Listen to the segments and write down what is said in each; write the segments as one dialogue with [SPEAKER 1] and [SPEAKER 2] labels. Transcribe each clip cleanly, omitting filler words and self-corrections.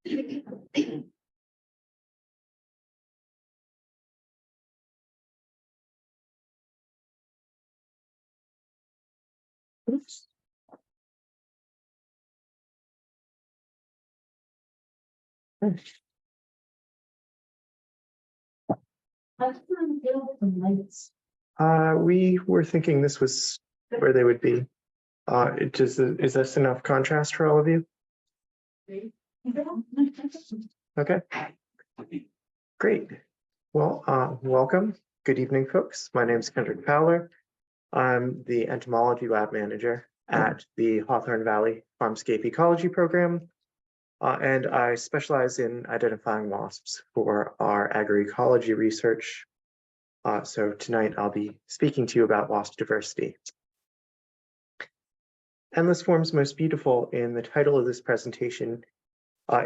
[SPEAKER 1] Oops. We were thinking this was where they would be. Is this enough contrast for all of you? Okay. Great. Well, welcome. Good evening, folks. My name is Kendrick Fowler. I'm the Entomology Lab Manager at the Hawthorne Valley Farmscape Ecology program, and I specialize in identifying wasps for our agroecology research. So tonight I'll be speaking to you about wasp diversity. Endless forms most beautiful in the title of this presentation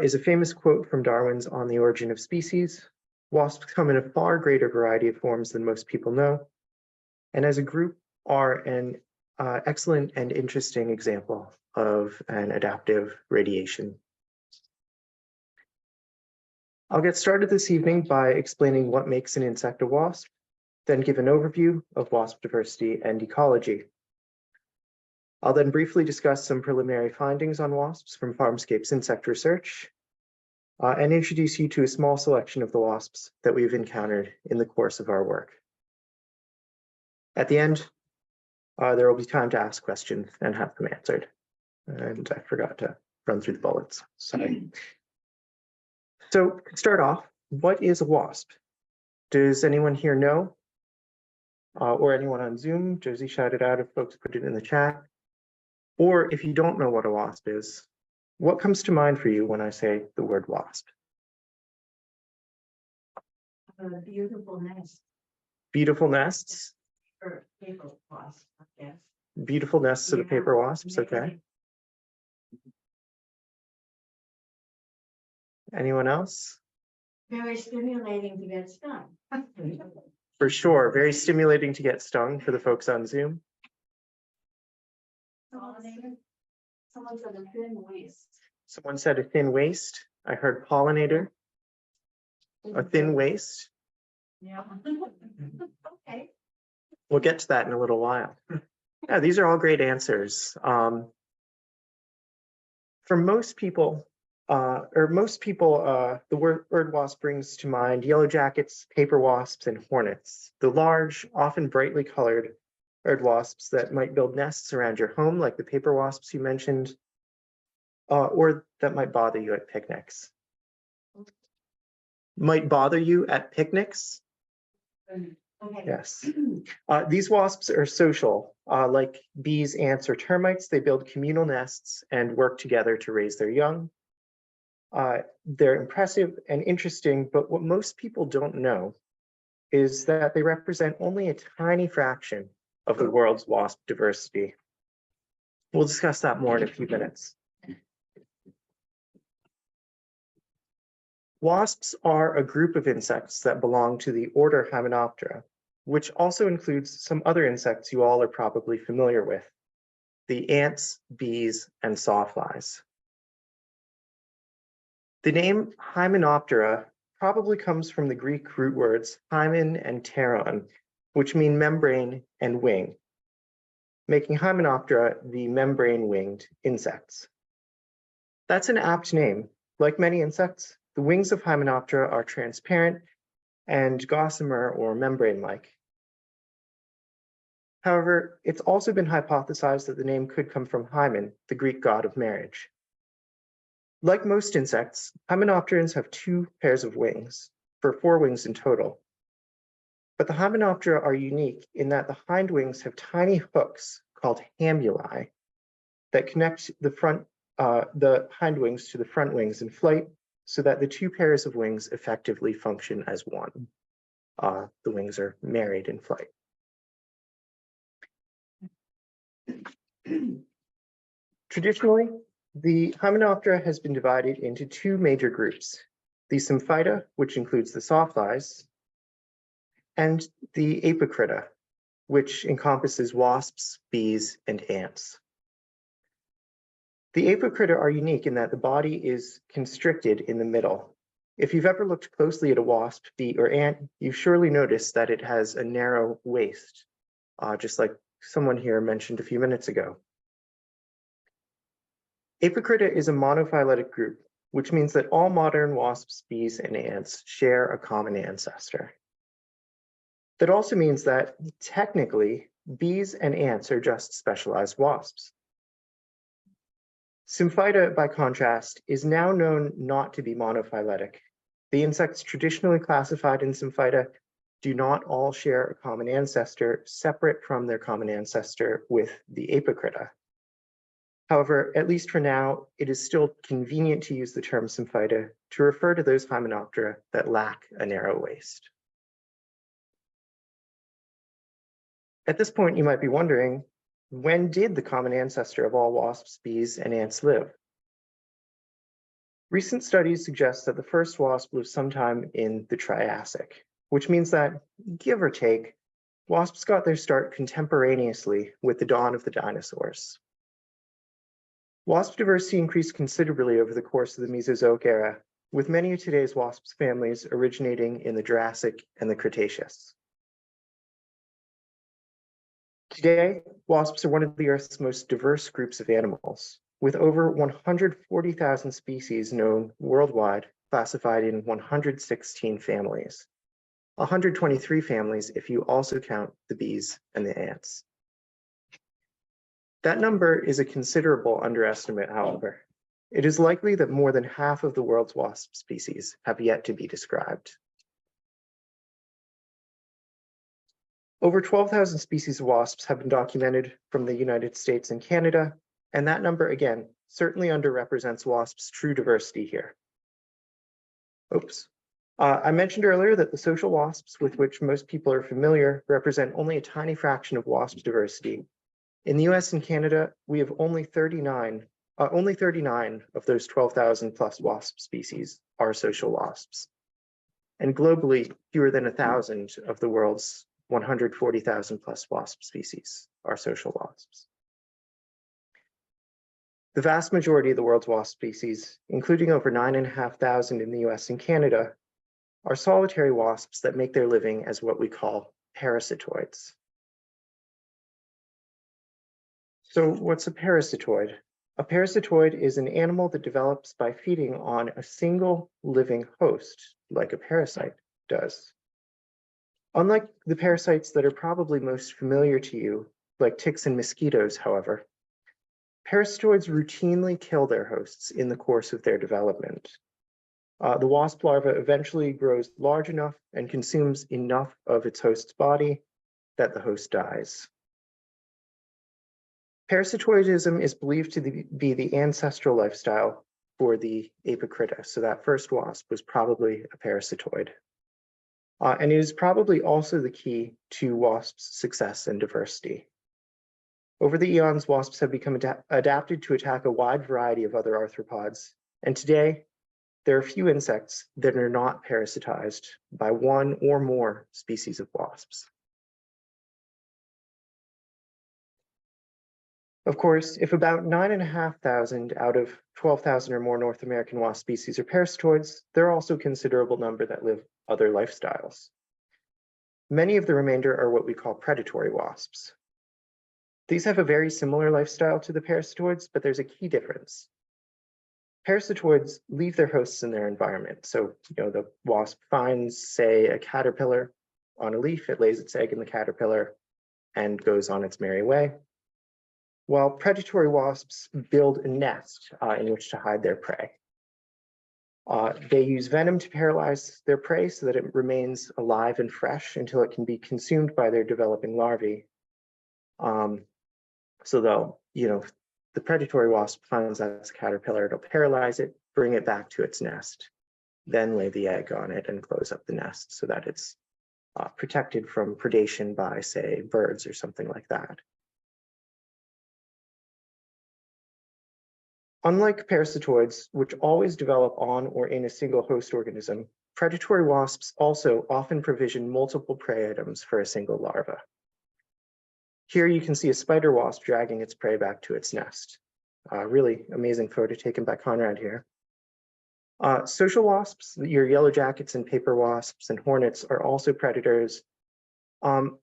[SPEAKER 1] is a famous quote from Darwin's On the Origin of Species. Wasps come in a far greater variety of forms than most people know, and as a group are an excellent and interesting example of an adaptive radiation. I'll get started this evening by explaining what makes an insect a wasp, then give an overview of wasp diversity and ecology. I'll then briefly discuss some preliminary findings on wasps from Farmscape's insect research, and introduce you to a small selection of the wasps that we've encountered in the course of our work. At the end, there will be time to ask questions and have them answered. And I forgot to run through the bullets, sorry. So to start off, what is a wasp? Does anyone here know? Or anyone on Zoom? Josie shouted out if folks put it in the chat. Or if you don't know what a wasp is, what comes to mind for you when I say the word wasp?
[SPEAKER 2] A beautiful nest.
[SPEAKER 1] Beautiful nests?
[SPEAKER 2] Or paper wasp, I guess.
[SPEAKER 1] Beautiful nests of the paper wasps, okay. Anyone else?
[SPEAKER 2] Very stimulating to get stung.
[SPEAKER 1] For sure, very stimulating to get stung for the folks on Zoom.
[SPEAKER 2] Someone said a thin waist.
[SPEAKER 1] Someone said a thin waist. I heard pollinator. A thin waist.
[SPEAKER 2] Yeah. Okay.
[SPEAKER 1] We'll get to that in a little while. Yeah, these are all great answers. For most people, the word wasp brings to mind yellow jackets, paper wasps, and hornets. The large, often brightly colored bird wasps that might build nests around your home, like the paper wasps you mentioned, or that might bother you at picnics. Might bother you at picnics?
[SPEAKER 2] Okay.
[SPEAKER 1] Yes. These wasps are social. Like bees, ants, or termites, they build communal nests and work together to raise their young. They're impressive and interesting, but what most people don't know is that they represent only a tiny fraction of the world's wasp diversity. We'll discuss that more in a few minutes. Wasps are a group of insects that belong to the order Hymenoptera, which also includes some other insects you all are probably familiar with, the ants, bees, and sawflies. The name Hymenoptera probably comes from the Greek root words hymen and pteron, which mean membrane and wing, making Hymenoptera the membrane-winged insects. That's an apt name. Like many insects, the wings of Hymenoptera are transparent and gossamer or membrane-like. However, it's also been hypothesized that the name could come from Hymen, the Greek god of marriage. Like most insects, Hymenopterans have 2 pairs of wings, for 4 wings in total. But the Hymenoptera are unique in that the hind wings have tiny hooks called hamuli that connect the hind wings to the front wings in flight so that the 2 pairs of wings effectively function as one. The wings are married in flight. Traditionally, the Hymenoptera has been divided into 2 major groups, the Symphyta, which includes the sawflies, and the Apocrita, which encompasses wasps, bees, and ants. The apocrita are unique in that the body is constricted in the middle. If you've ever looked closely at a wasp, bee, or ant, you've surely noticed that it has a narrow waist, just like someone here mentioned a few minutes ago. Apocrita is a monophyletic group, which means that all modern wasps, bees, and ants share a common ancestor. That also means that, technically, bees and ants are just specialized wasps. Symphyta, by contrast, is now known not to be monophyletic. The insects traditionally classified in Symphyta do not all share a common ancestor separate from their common ancestor with the apocrita. However, at least for now, it is still convenient to use the term Symphyta to refer to those Hymenoptera that lack a narrow waist. At this point, you might be wondering, when did the common ancestor of all wasps, bees, and ants live? Recent studies suggest that the first wasp lived sometime in the Triassic, which means that, give or take, wasps got their start contemporaneously with the dawn of the dinosaurs. Wasp diversity increased considerably over the course of the Mesozoic era, with many of today's wasps families originating in the Jurassic and the Cretaceous. Today, wasps are one of the Earth's most diverse groups of animals, with over 140,000 species known worldwide, classified in 116 families, 123 families if you also count the bees and the ants. That number is a considerable underestimate, however. It is likely that more than half of the world's wasp species have yet to be described. Over 12,000 species of wasps have been documented from the United States and Canada, and that number, again, certainly underrepresents wasps' true diversity here. Oops. I mentioned earlier that the social wasps with which most people are familiar represent only a tiny fraction of wasp diversity. In the US and Canada, we have only 39 of those 12,000 plus wasp species are social wasps. And globally, fewer than 1,000 of the world's 140,000 plus wasp species are social wasps. The vast majority of the world's wasp species, including over 9,500 in the US and Canada, are solitary wasps that make their living as what we call parasitoids. So what's a parasitoid? A parasitoid is an animal that develops by feeding on a single living host, like a parasite does. Unlike the parasites that are probably most familiar to you, like ticks and mosquitoes, however, parasitoids routinely kill their hosts in the course of their development. The wasp larva eventually grows large enough and consumes enough of its host's body that the host dies. Parasitoidism is believed to be the ancestral lifestyle for the apocrita, so that first wasp was probably a parasitoid. And it is probably also the key to wasps' success and diversity. Over the eons, wasps have become adapted to attack a wide variety of other arthropods, and today, there are few insects that are not parasitized by one or more species of wasps. Of course, if about 9,500 out of 12,000 or more North American wasp species are parasitoids, there are also a considerable number that live other lifestyles. Many of the remainder are what we call predatory wasps. These have a very similar lifestyle to the parasitoids, but there's a key difference. Parasitoids leave their hosts in their environment. So, the wasp finds, say, a caterpillar on a leaf, it lays its egg in the caterpillar and goes on its merry way. While predatory wasps build a nest in which to hide their prey. They use venom to paralyze their prey so that it remains alive and fresh until it can be consumed by their developing larvae. So they'll, the predatory wasp finds out it's a caterpillar, it'll paralyze it, bring it back to its nest, then lay the egg on it and close up the nest so that it's protected from predation by, say, birds or something like that. Unlike parasitoids, which always develop on or in a single host organism, predatory wasps also often provision multiple prey items for a single larva. Here you can see a spider wasp dragging its prey back to its nest. Really amazing photo taken by Conrad here. Social wasps, your yellow jackets and paper wasps and hornets are also predators, but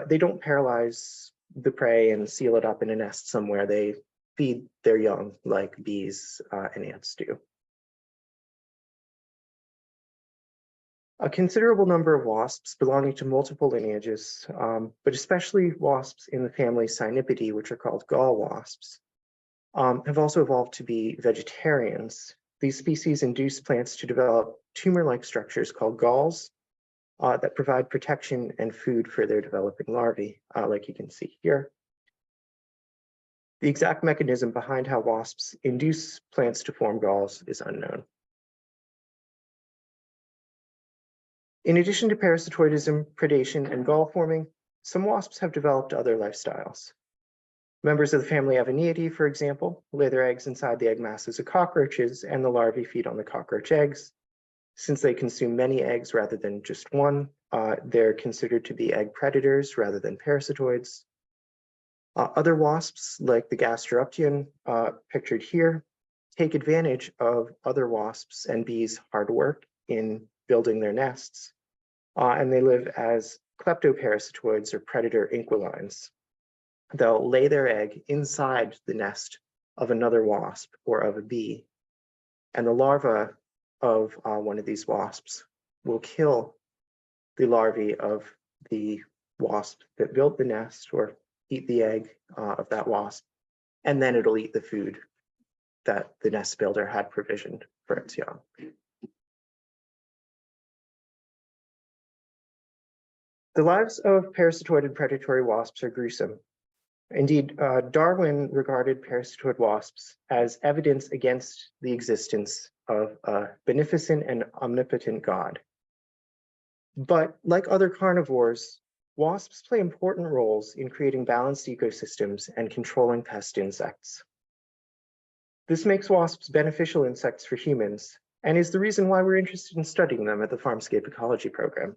[SPEAKER 1] they don't paralyze the prey and seal it up in a nest somewhere. They feed their young like bees and ants do. A considerable number of wasps belonging to multiple lineages, but especially wasps in the family Cynipidae, which are called gall wasps, have also evolved to be vegetarians. These species induce plants to develop tumor-like structures called galls that provide protection and food for their developing larvae, like you can see here. The exact mechanism behind how wasps induce plants to form galls is unknown. In addition to parasitoidism, predation, and gall forming, some wasps have developed other lifestyles. Members of the family Aveneidae, for example, lay their eggs inside the egg masses of cockroaches, and the larvae feed on the cockroach eggs. Since they consume many eggs rather than just one, they're considered to be egg predators rather than parasitoids. Other wasps, like the Gasteroptean, pictured here, take advantage of other wasps and bees' hard work in building their nests, and they live as kleptoparasitoids or predator inquilines. They'll lay their egg inside the nest of another wasp or of a bee, and the larva of one of these wasps will kill the larvae of the wasp that built the nest or eat the egg of that wasp, and then it'll eat the food that the nest builder had provisioned for its young. The lives of parasitoid and predatory wasps are gruesome. Indeed, Darwin regarded parasitoid wasps as evidence against the existence of a beneficent and omnipotent God. But like other carnivores, wasps play important roles in creating balanced ecosystems and controlling pest insects. This makes wasps beneficial insects for humans, and is the reason why we're interested in studying them at the Farmscape Ecology program.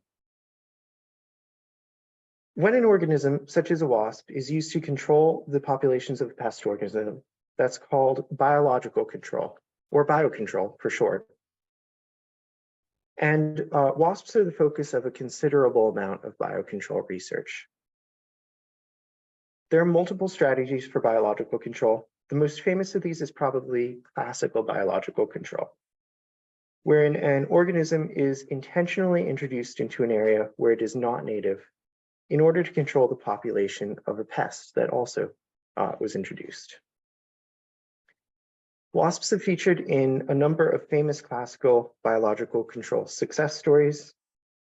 [SPEAKER 1] When an organism, such as a wasp, is used to control the populations of a pest organism, that's called biological control, or biocontrol for short. And wasps are the focus of a considerable amount of biocontrol research. There are multiple strategies for biological control. The most famous of these is probably classical biological control, wherein an organism is intentionally introduced into an area where it is not native in order to control the population of a pest that also was introduced. Wasps have featured in a number of famous classical biological control success stories.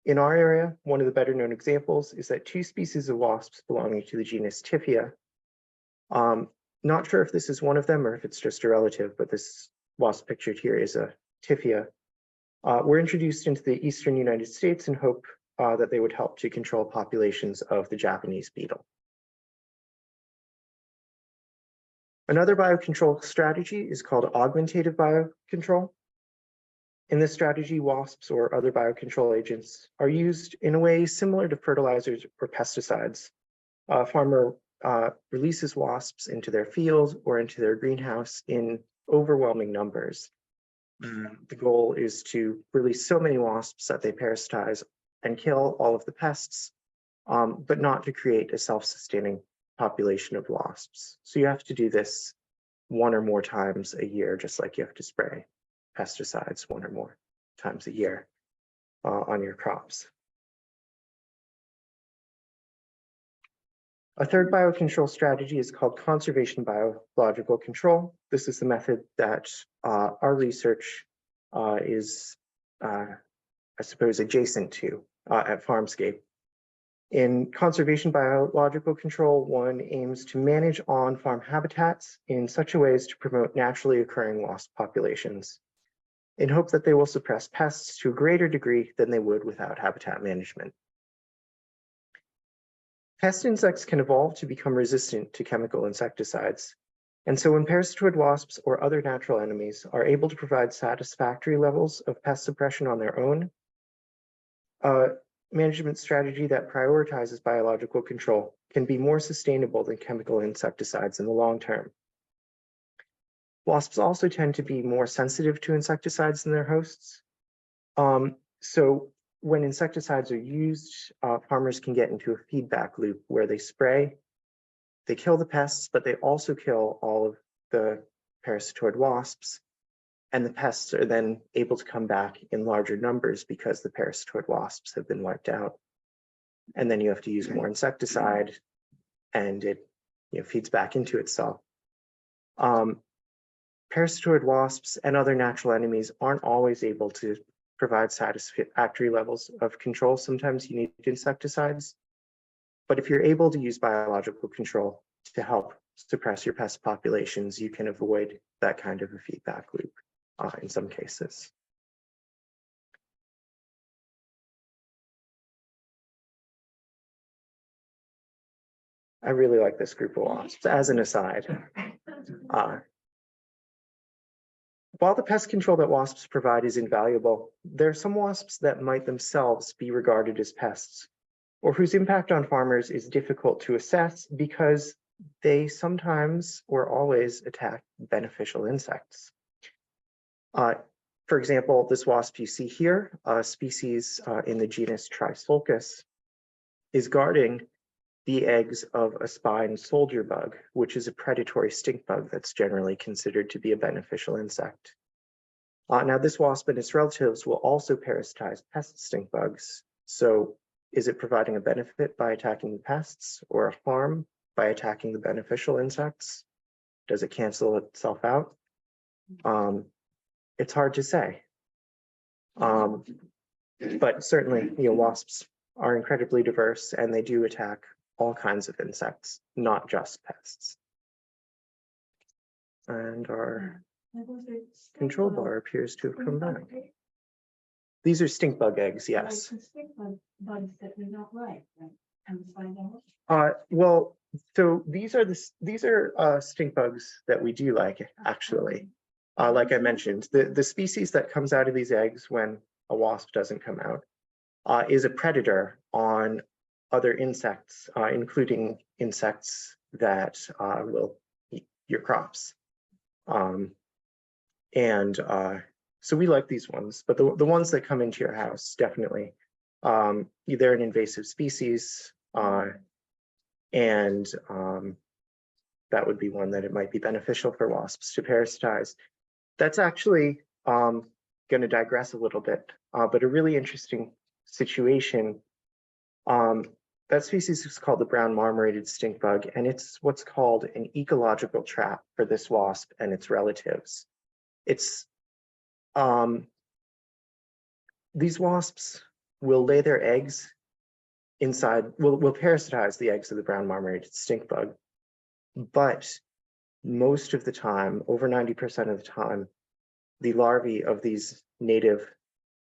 [SPEAKER 1] In our area, one of the better known examples is that two species of wasps belonging to the genus Typhia, not sure if this is one of them or if it's just a relative, but this wasp pictured here is a Typhia, were introduced into the eastern United States in hope that they would help to control populations of the Japanese beetle. Another biocontrol strategy is called augmentative biocontrol. In this strategy, wasps or other biocontrol agents are used in a way similar to fertilizers or pesticides. A farmer releases wasps into their field or into their greenhouse in overwhelming numbers. The goal is to release so many wasps that they parasitize and kill all of the pests, but not to create a self-sustaining population of wasps. So you have to do this one or more times a year, just like you have to spray pesticides one or more times a year on your crops. A third biocontrol strategy is called conservation biological control. This is the method that our research is, I suppose, adjacent to at Farmscape. In conservation biological control, one aims to manage on-farm habitats in such a way as to promote naturally occurring wasp populations, in hope that they will suppress pests to a greater degree than they would without habitat management. Pest insects can evolve to become resistant to chemical insecticides, and so when parasitoid wasps or other natural enemies are able to provide satisfactory levels of pest suppression on their own, management strategy that prioritizes biological control can be more sustainable than chemical insecticides in the long term. Wasps also tend to be more sensitive to insecticides than their hosts. So when insecticides are used, farmers can get into a feedback loop where they spray, they kill the pests, but they also kill all of the parasitoid wasps. And the pests are then able to come back in larger numbers because the parasitoid wasps have been wiped out. And then you have to use more insecticide, and it feeds back into itself. Parasitoid wasps and other natural enemies aren't always able to provide satisfactory levels of control. Sometimes you need insecticides. But if you're able to use biological control to help suppress your pest populations, you can avoid that kind of a feedback loop in some cases. I really like this group of wasps, as an aside. While the pest control that wasps provide is invaluable, there are some wasps that might themselves be regarded as pests, or whose impact on farmers is difficult to assess because they sometimes or always attack beneficial insects. For example, this wasp you see here, a species in the genus Trisulcus, is guarding the eggs of a spine soldier bug, which is a predatory stink bug that's generally considered to be a beneficial insect. Now, this wasp and its relatives will also parasitize pest stink bugs. So is it providing a benefit by attacking the pests, or a harm by attacking the beneficial insects? Does it cancel itself out? It's hard to say. But certainly, wasps are incredibly diverse, and they do attack all kinds of insects, not just pests. And our control bar appears to have come back. These are stink bug eggs, yes.
[SPEAKER 2] Bugs that we don't like, right? Can we find out?
[SPEAKER 1] Well, so these are stink bugs that we do like, actually. Like I mentioned, the species that comes out of these eggs when a wasp doesn't come out is a predator on other insects, including insects that will eat your crops. So we like these ones, but the ones that come into your house, definitely, they're an invasive species, and that would be one that it might be beneficial for wasps to parasitize. That's actually going to digress a little bit, but a really interesting situation. That species is called the brown marmorated stink bug, and it's what's called an ecological trap for this wasp and its relatives. These wasps will lay their eggs inside, will parasitize the eggs of the brown marmorated stink bug, but most of the time, over 90% of the time, the larvae of these native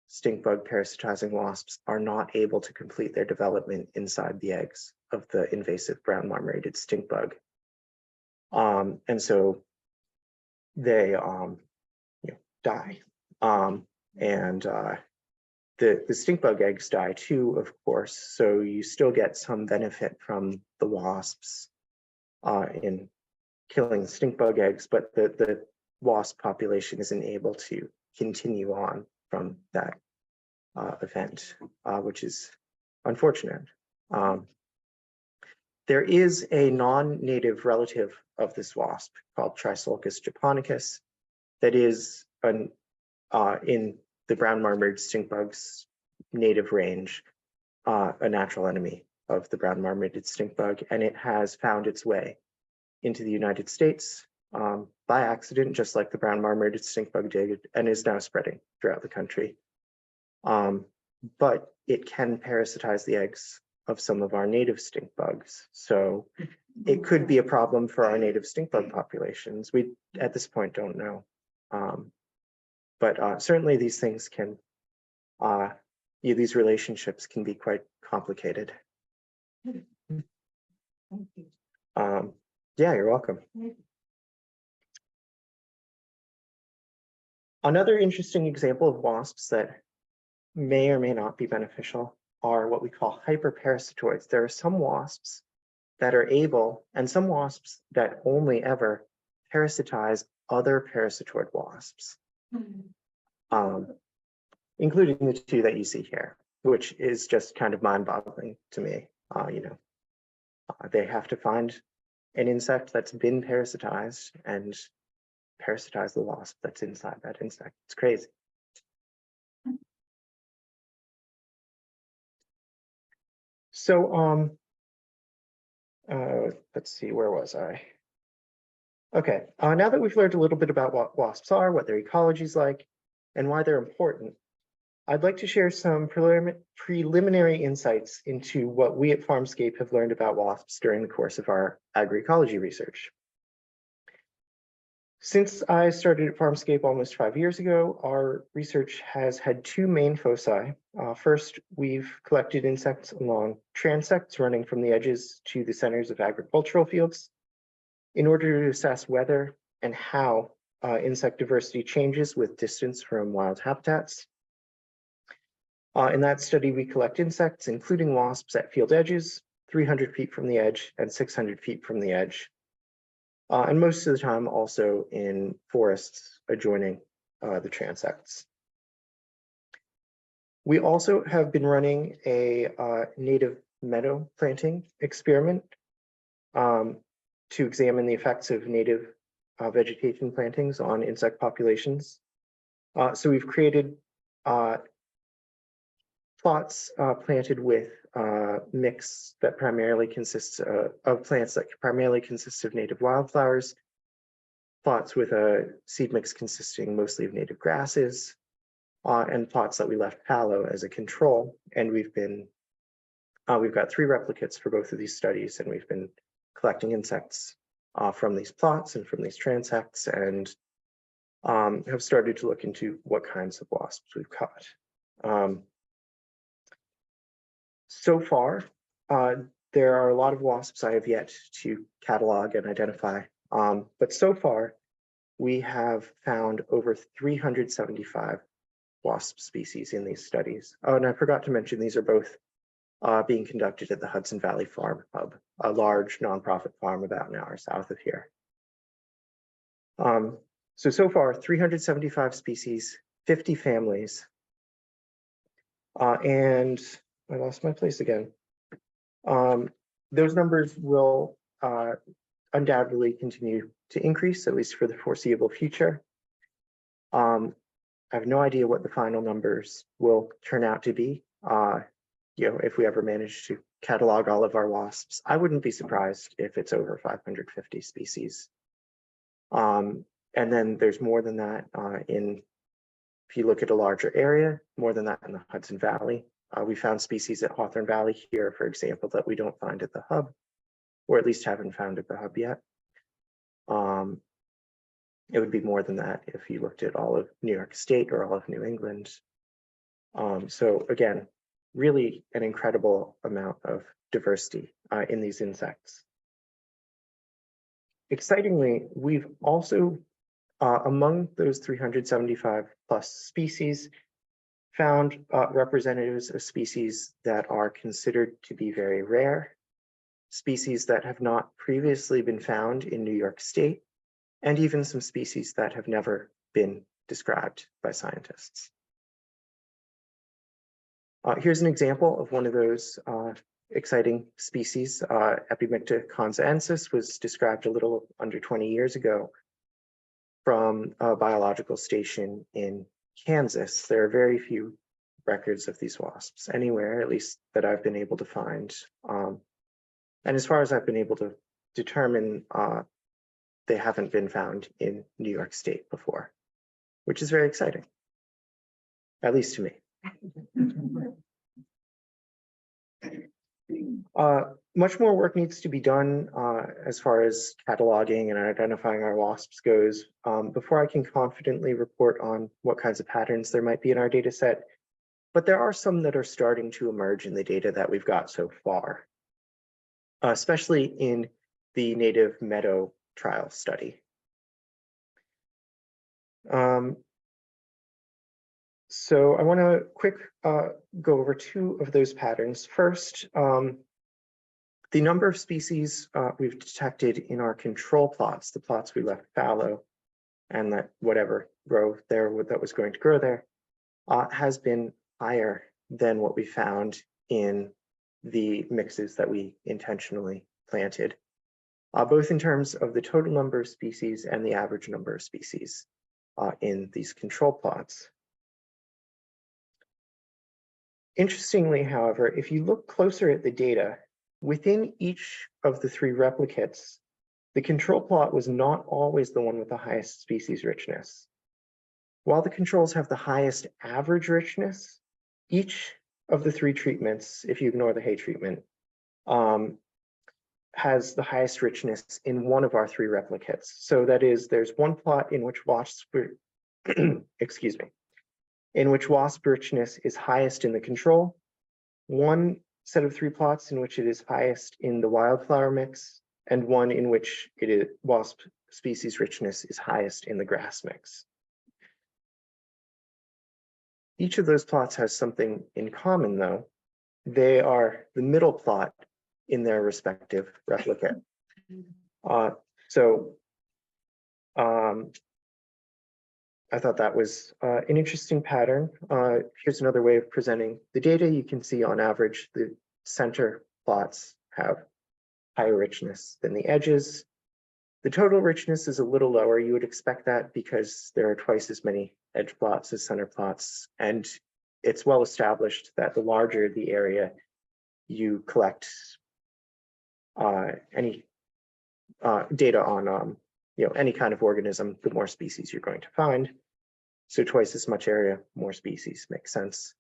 [SPEAKER 1] stink bug parasitizing wasps are not able to complete their development inside the eggs of the invasive brown marmorated stink bug. And so they die. The stink bug eggs die too, of course, so you still get some benefit from the wasps in killing stink bug eggs, but the wasp population isn't able to continue on from that event, which is unfortunate. There is a non-native relative of this wasp called Trisulcus japonicus that is in the brown marmorated stink bug's native range, a natural enemy of the brown marmorated stink bug, and it has found its way into the United States by accident, just like the brown marmorated stink bug did, and is now spreading throughout the country. But it can parasitize the eggs of some of our native stink bugs. So it could be a problem for our native stink bug populations. We, at this point, don't know. But certainly these things can, these relationships can be quite complicated.
[SPEAKER 2] Thank you.
[SPEAKER 1] Yeah, you're welcome. Another interesting example of wasps that may or may not be beneficial are what we call hyperparasitoids. There are some wasps that are able, and some wasps that only ever parasitize other parasitoid wasps, including the two that you see here, which is just kind of mind-boggling to me. They have to find an insect that's been parasitized and parasitize the wasp that's inside that insect. It's crazy. So, let's see, where was I? Okay, now that we've learned a little bit about what wasps are, what their ecology is like, and why they're important, I'd like to share some preliminary insights into what we at Farmscape have learned about wasps during the course of our agroecology research. Since I started at Farmscape almost 5 years ago, our research has had two main foci. First, we've collected insects along transects running from the edges to the centers of agricultural fields in order to assess whether and how insect diversity changes with distance from wild habitats. In that study, we collect insects, including wasps, at field edges, 300 feet from the edge and 600 feet from the edge. And most of the time also in forests adjoining the transects. We also have been running a native meadow planting experiment to examine the effects of native vegetation plantings on insect populations. So we've created plots planted with mix that primarily consists of plants that primarily consist of native wildflowers, plots with a seed mix consisting mostly of native grasses, and plots that we left fallow as a control. And we've got 3 replicates for both of these studies, and we've been collecting insects from these plots and from these transects, and have started to look into what kinds of wasps we've caught. So far, there are a lot of wasps I have yet to catalog and identify, but so far we have found over 375 wasp species in these studies. Oh, and I forgot to mention these are both being conducted at the Hudson Valley Farm Hub, a large nonprofit farm about an hour south of here. So far, 375 species, 50 families, and I lost my place again. Those numbers will undoubtedly continue to increase, at least for the foreseeable future. I have no idea what the final numbers will turn out to be. If we ever manage to catalog all of our wasps, I wouldn't be surprised if it's over 550 species. And then there's more than that if you look at a larger area, more than that in the Hudson Valley. We found species at Hawthorne Valley here, for example, that we don't find at the hub, or at least haven't found at the hub yet. It would be more than that if you looked at all of New York State or all of New England. So again, really an incredible amount of diversity in these insects. Excitingly, we've also, among those 375 plus species, found representatives of species that are considered to be very rare, species that have not previously been found in New York State, and even some species that have never been described by scientists. Here's an example of one of those exciting species. Epimicta conzaensis was described a little under 20 years ago from a biological station in Kansas. There are very few records of these wasps anywhere, at least that I've been able to find. And as far as I've been able to determine, they haven't been found in New York State before, which is very exciting, at least to me. Much more work needs to be done as far as cataloging and identifying our wasps goes before I can confidently report on what kinds of patterns there might be in our data set. But there are some that are starting to emerge in the data that we've got so far, especially in the native meadow trial study. So I want to quick go over 2 of those patterns. First, the number of species we've detected in our control plots, the plots we left fallow, and that whatever that was going to grow there has been higher than what we found in the mixes that we intentionally planted, both in terms of the total number of species and the average number of species in these control plots. Interestingly, however, if you look closer at the data, within each of the three replicates, the control plot was not always the one with the highest species richness. While the controls have the highest average richness, each of the three treatments, if you ignore the hay treatment, has the highest richness in one of our three replicates. So that is, there's one plot in which wasp, excuse me, in which wasp richness is highest in the control, one set of three plots in which it is highest in the wildflower mix, and one in which wasp species richness is highest in the grass mix. Each of those plots has something in common, though. They are the middle plot in their respective replicate. I thought that was an interesting pattern. Here's another way of presenting the data. You can see on average, the center plots have higher richness than the edges. The total richness is a little lower. You would expect that because there are twice as many edge plots as center plots. And it's well established that the larger the area you collect any data on any kind of organism, the more species you're going to find. So twice as much area, more species makes sense.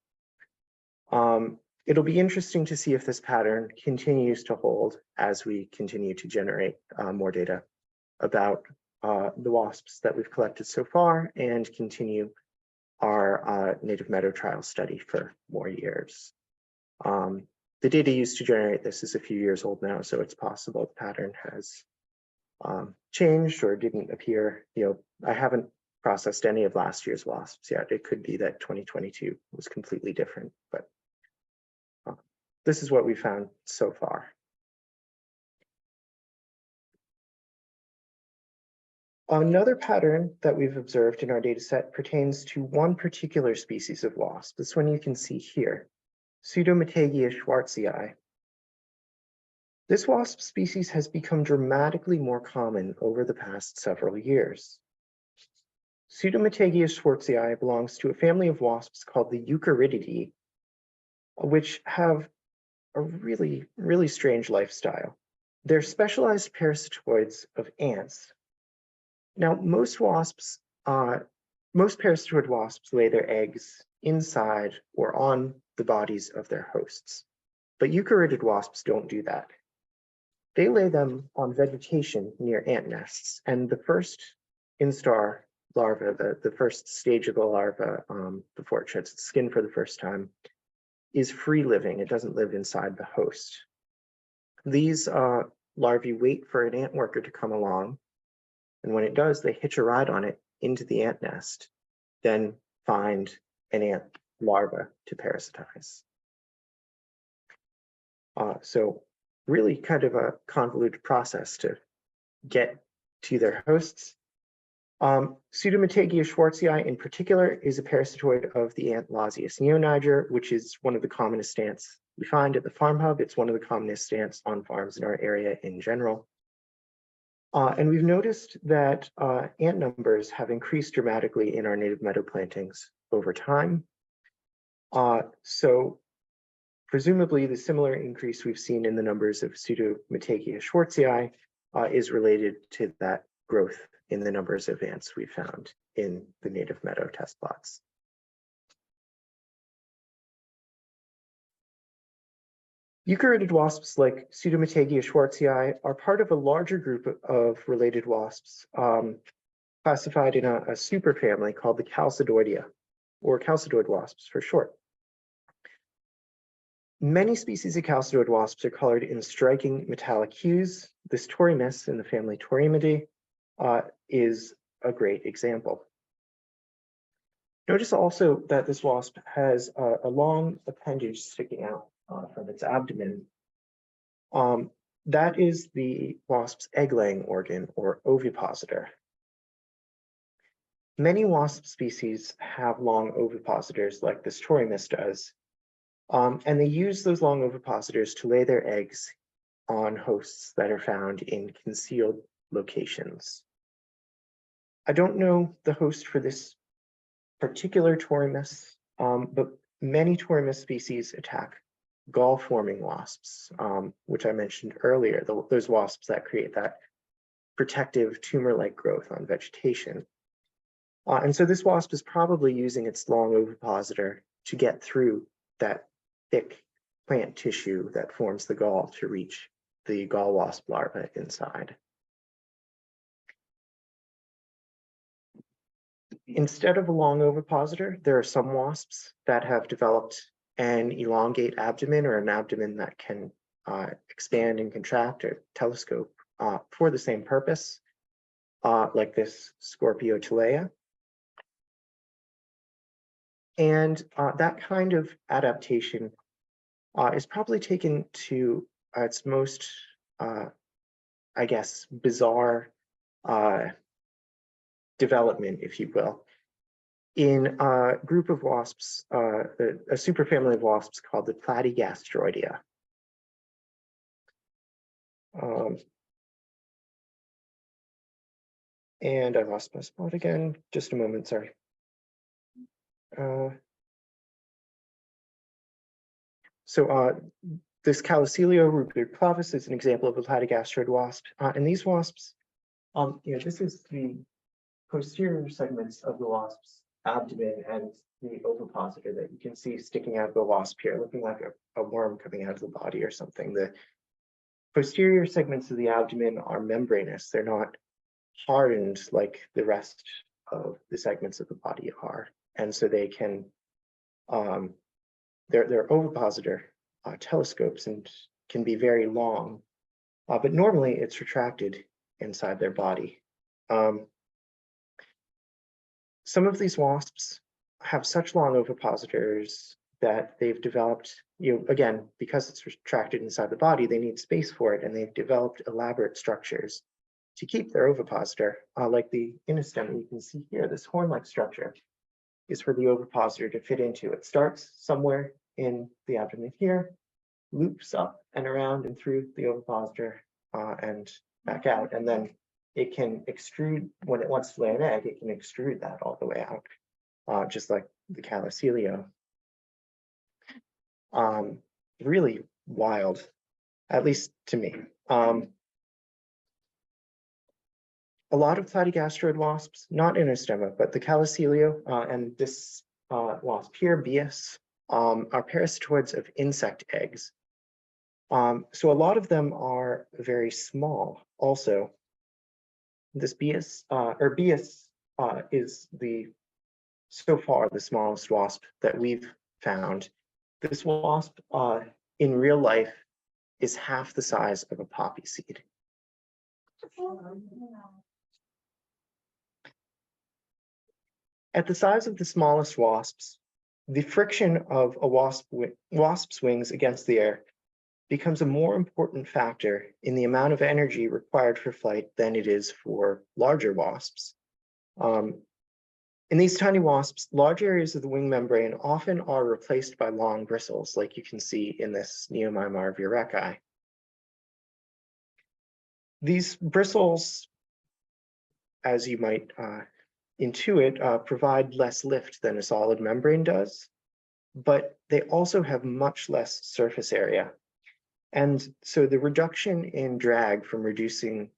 [SPEAKER 1] It'll be interesting to see if this pattern continues to hold as we continue to generate more data about the wasps that we've collected so far and continue our native meadow trial study for more years. The data used to generate this is a few years old now, so it's possible the pattern has changed or didn't appear. I haven't processed any of last year's wasps yet. It could be that 2022 was completely different, but this is what we found so far. Another pattern that we've observed in our data set pertains to one particular species of wasp. This one you can see here, Pseudomatagia schwarzii. This wasp species has become dramatically more common over the past several years. Pseudomatagia schwarzii belongs to a family of wasps called the Eucharididae, which have a really, really strange lifestyle. They're specialized parasitoids of ants. Now, most parasitoid wasps lay their eggs inside or on the bodies of their hosts, but eucharidid wasps don't do that. They lay them on vegetation near ant nests, and the first instar larva, the first stage of the larva before it sheds its skin for the first time, is free living. It doesn't live inside the host. These larvae wait for an ant worker to come along, and when it does, they hitch a ride on it into the ant nest, then find an ant larva to parasitize. So really kind of a convoluted process to get to their hosts. Pseudomatagia schwarzii in particular is a parasitoid of the ant Lasius neoniger, which is one of the commonest ants we find at the farm hub. It's one of the commonest ants on farms in our area in general. And we've noticed that ant numbers have increased dramatically in our native meadow plantings over time. So presumably the similar increase we've seen in the numbers of Pseudomatagia schwarzii is related to that growth in the numbers of ants we found in the native meadow test plots. Eucharidid wasps like Pseudomatagia schwarzii are part of a larger group of related wasps classified in a superfamily called the Chalcidoidea, or Chalcidoid wasps for short. Many species of Chalcidoid wasps are colored in striking metallic hues. This Torimus in the family Taurimidae is a great example. Notice also that this wasp has a long appendage sticking out from its abdomen. That is the wasp's egg-laying organ, or ovipositor. Many wasp species have long ovipositors like this Torymus does, and they use those long ovipositors to lay their eggs on hosts that are found in concealed locations. I don't know the host for this particular Torymus, but many Torymus species attack gall-forming wasps, which I mentioned earlier, those wasps that create that protective tumor-like growth on vegetation. And so this wasp is probably using its long ovipositor to get through that thick plant tissue that forms the gall to reach the gall wasp larva inside. Instead of a long ovipositor, there are some wasps that have developed an elongate abdomen, or an abdomen that can expand and contract or telescope for the same purpose, like this Scorpiotelea. And that kind of adaptation is probably taken to its most, I guess, bizarre development, if you will, in a group of wasps, a superfamily of wasps called the Platygastroidea. And I lost my spot again. Just a moment, sorry. This Calocelio rubricatus is an example of a platygastroid wasp. And these wasps, this is the posterior segments of the wasp's abdomen and the ovipositor that you can see sticking out of the wasp here, looking like a worm coming out of the body or something. The posterior segments of the abdomen are membranous. They're not hardened like the rest of the segments of the body are. And so they can, their ovipositor telescopes and can be very long, but normally it's retracted inside their body. Some of these wasps have such long ovipositors that they've developed, again, because it's retracted inside the body, they need space for it, and they've developed elaborate structures to keep their ovipositor, like the inostem you can see here. This horn-like structure is for the ovipositor to fit into. It starts somewhere in the abdomen here, loops up and around and through the ovipositor and back out, and then it can extrude, when it wants to lay an egg, it can extrude that all the way out, just like the Calocelio. Really wild, at least to me. A lot of platygastroid wasps, not inostemma, but the Calocelio and this wasp here, Bias, are parasitoids of insect eggs. So a lot of them are very small also. This Bias, is so far the smallest wasp that we've found. This wasp in real life is half the size of a poppy seed. At the size of the smallest wasps, the friction of a wasp's wings against the air becomes a more important factor in the amount of energy required for flight than it is for larger wasps. In these tiny wasps, large areas of the wing membrane often are replaced by long bristles, like you can see in this Neomimar vireci. These bristles, as you might intuit, provide less lift than a solid membrane does, but they also have much less surface area. And so the reduction in drag from reducing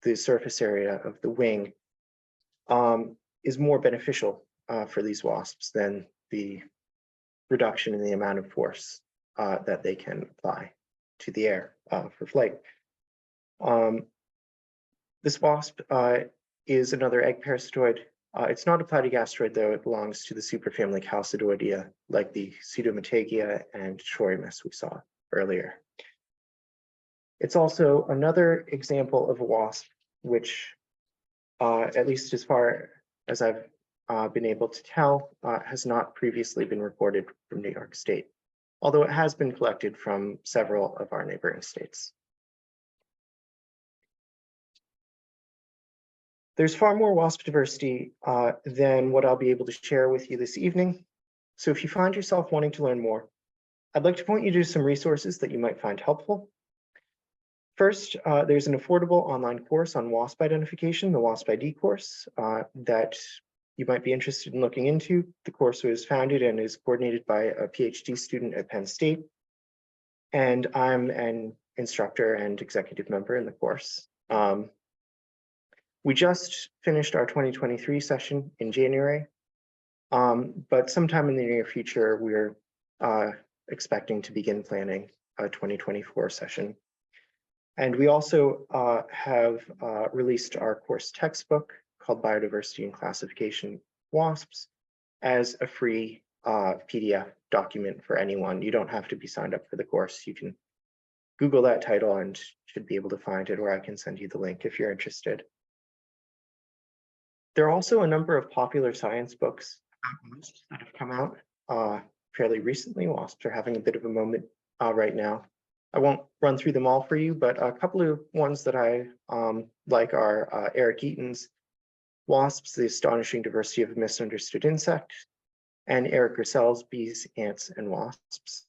[SPEAKER 1] the surface area of the wing is more beneficial for these wasps than the reduction in the amount of force that they can apply to the air for flight. This wasp is another egg parasitoid. It's not a platygastroid, though. It belongs to the superfamily Chalcidoidea, like the Pseudomatagia and Torymus we saw earlier. It's also another example of a wasp which, at least as far as I've been able to tell, has not previously been reported from New York State, although it has been collected from several of our neighboring states. There's far more wasp diversity than what I'll be able to share with you this evening. So if you find yourself wanting to learn more, I'd like to point you to some resources that you might find helpful. First, there's an affordable online course on wasp identification, the Wasp ID course, that you might be interested in looking into. The course was founded and is coordinated by a PhD student at Penn State, and I'm an instructor and executive member in the course. We just finished our 2023 session in January, but sometime in the near future, we're expecting to begin planning a 2024 session. And we also have released our course textbook called Biodiversity and Classification Wasps as a free PDF document for anyone. You don't have to be signed up for the course. You can Google that title and should be able to find it, or I can send you the link if you're interested. There are also a number of popular science books that have come out fairly recently. Wasps are having a bit of a moment right now. I won't run through them all for you, but a couple of ones that I like are Eric Eaton's Wasps, the Astonishing Diversity of a Misunderstood Insect, and Eric Russell's Bees, Ants, and Wasps.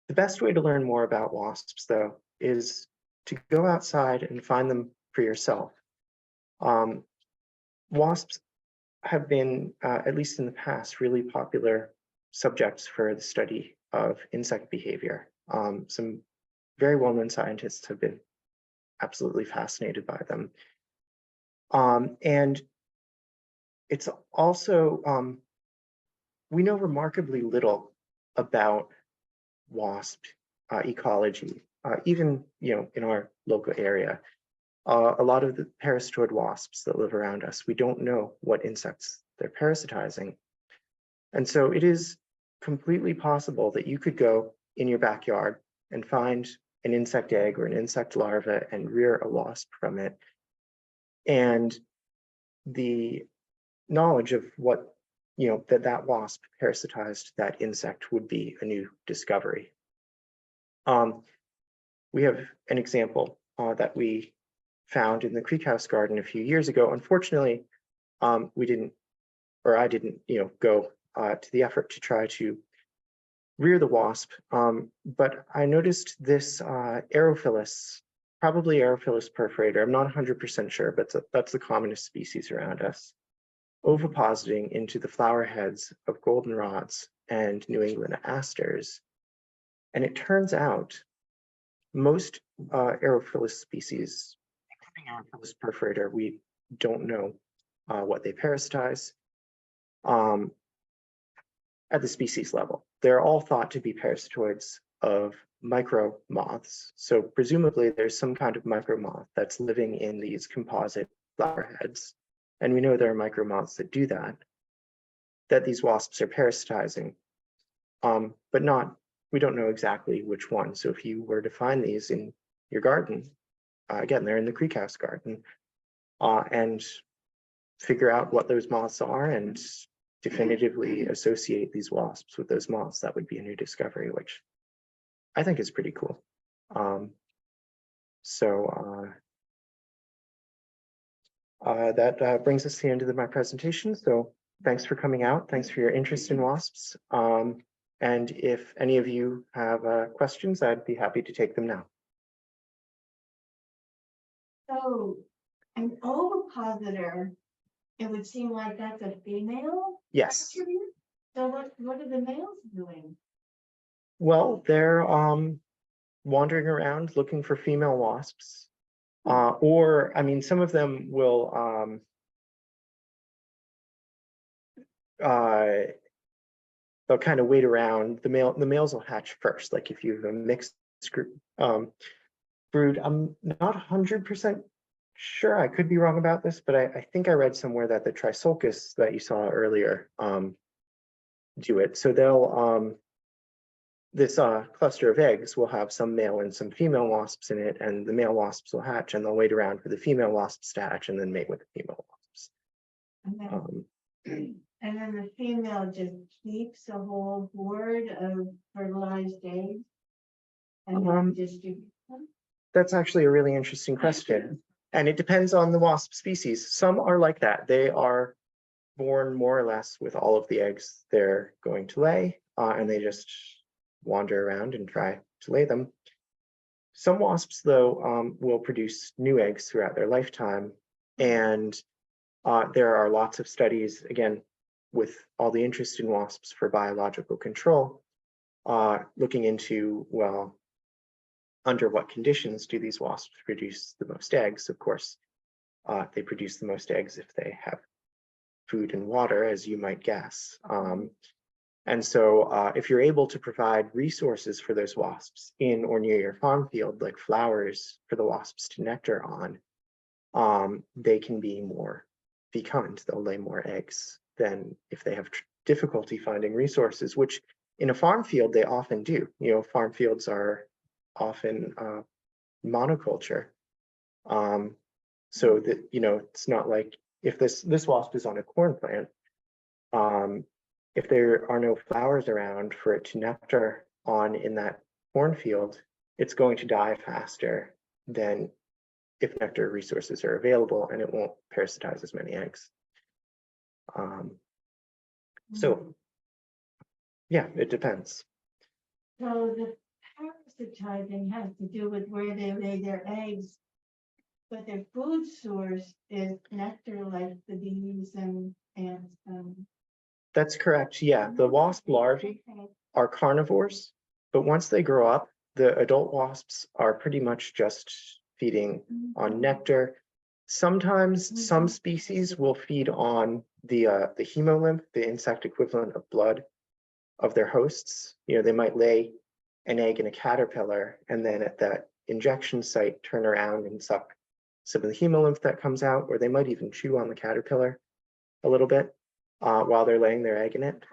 [SPEAKER 1] The best way to learn more about wasps, though, is to go outside and find them for yourself. Wasps have been, at least in the past, really popular subjects for the study of insect behavior. Some very well-known scientists have been absolutely fascinated by them. And it's also, we know remarkably little about wasp ecology, even in our local area. A lot of the parasitoid wasps that live around us, we don't know what insects they're parasitizing. And so it is completely possible that you could go in your backyard and find an insect egg or an insect larva and rear a wasp from it. And the knowledge of what, that wasp parasitized that insect would be a new discovery. We have an example that we found in the Creek House garden a few years ago. Unfortunately, we didn't, or I didn't, go to the effort to try to rear the wasp, but I noticed this Aerophilus, probably Aerophilus perforator. I'm not 100% sure, but that's the commonest species around us, ovipositing into the flower heads of goldenrods and New England asters. And it turns out most Aerophilus species, including Aerophilus perforator, we don't know what they parasitize at the species level. They're all thought to be parasitoids of micro moths. So presumably there's some kind of micro moth that's living in these composite flower heads. And we know there are micro moths that do that these wasps are parasitizing, but we don't know exactly which one. So if you were to find these in your garden, again, they're in the Creek House garden, and figure out what those moths are and definitively associate these wasps with those moths, that would be a new discovery, which I think is pretty cool. That brings us to the end of my presentation. So thanks for coming out. Thanks for your interest in wasps. And if any of you have questions, I'd be happy to take them now.
[SPEAKER 2] So an ovipositor, it would seem like that's a female?
[SPEAKER 1] Yes.
[SPEAKER 2] attribute? So what are the males doing?
[SPEAKER 1] Well, they're wandering around looking for female wasps. Or, I mean, some of them will they'll kind of wait around. The males will hatch first. Like if you have a mixed brood, I'm not 100% sure. I could be wrong about this, but I think I read somewhere that the Trisulcus that you saw earlier do it. So they'll this cluster of eggs will have some male and some female wasps in it, and the male wasps will hatch, and they'll wait around for the female wasps to hatch and then mate with the female wasps.
[SPEAKER 2] And then the female just keeps a whole horde of fertilized eggs and then distributes them?
[SPEAKER 1] That's actually a really interesting question. And it depends on the wasp species. Some are like that. They are born more or less with all of the eggs they're going to lay, and they just wander around and try to lay them. Some wasps, though, will produce new eggs throughout their lifetime. And there are lots of studies, again, with all the interest in wasps for biological control, looking into, well, under what conditions do these wasps produce the most eggs? Of course, they produce the most eggs if they have food and water, as you might guess. And so if you're able to provide resources for those wasps in or near your farm field, like flowers for the wasps to nectar on, they can be more fecund. They'll lay more eggs than if they have difficulty finding resources, which in a farm field, they often do. You know, farm fields are often monoculture. So that, you know, it's not like if this wasp is on a corn plant, if there are no flowers around for it to nectar on in that cornfield, it's going to die faster than if nectar resources are available, and it won't parasitize as many eggs. So yeah, it depends.
[SPEAKER 2] So the parasitizing has to do with where they lay their eggs, but their food source is nectar, like the bees and ants.
[SPEAKER 1] That's correct. Yeah, the wasp larvae are carnivores, but once they grow up, the adult wasps are pretty much just feeding on nectar. Sometimes some species will feed on the hemolymph, the insect equivalent of blood of their hosts. You know, they might lay an egg in a caterpillar and then at that injection site turn around and suck some of the hemolymph that comes out, or they might even chew on the caterpillar a little bit while they're laying their egg in it.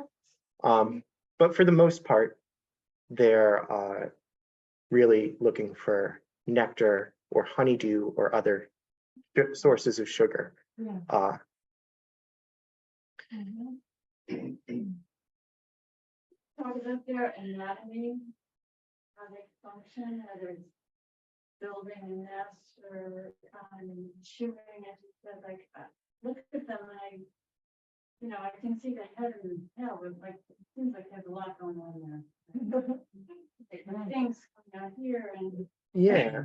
[SPEAKER 1] But for the most part, they're really looking for nectar or honeydew or other sources of sugar.
[SPEAKER 2] Yeah. Talk about their anatomy, how they function, whether it's building a nest or shivering, as you said, like look at them and I can see the head and the tail, but like it seems like there's a lot going on there. Like things coming out here and
[SPEAKER 1] Yeah.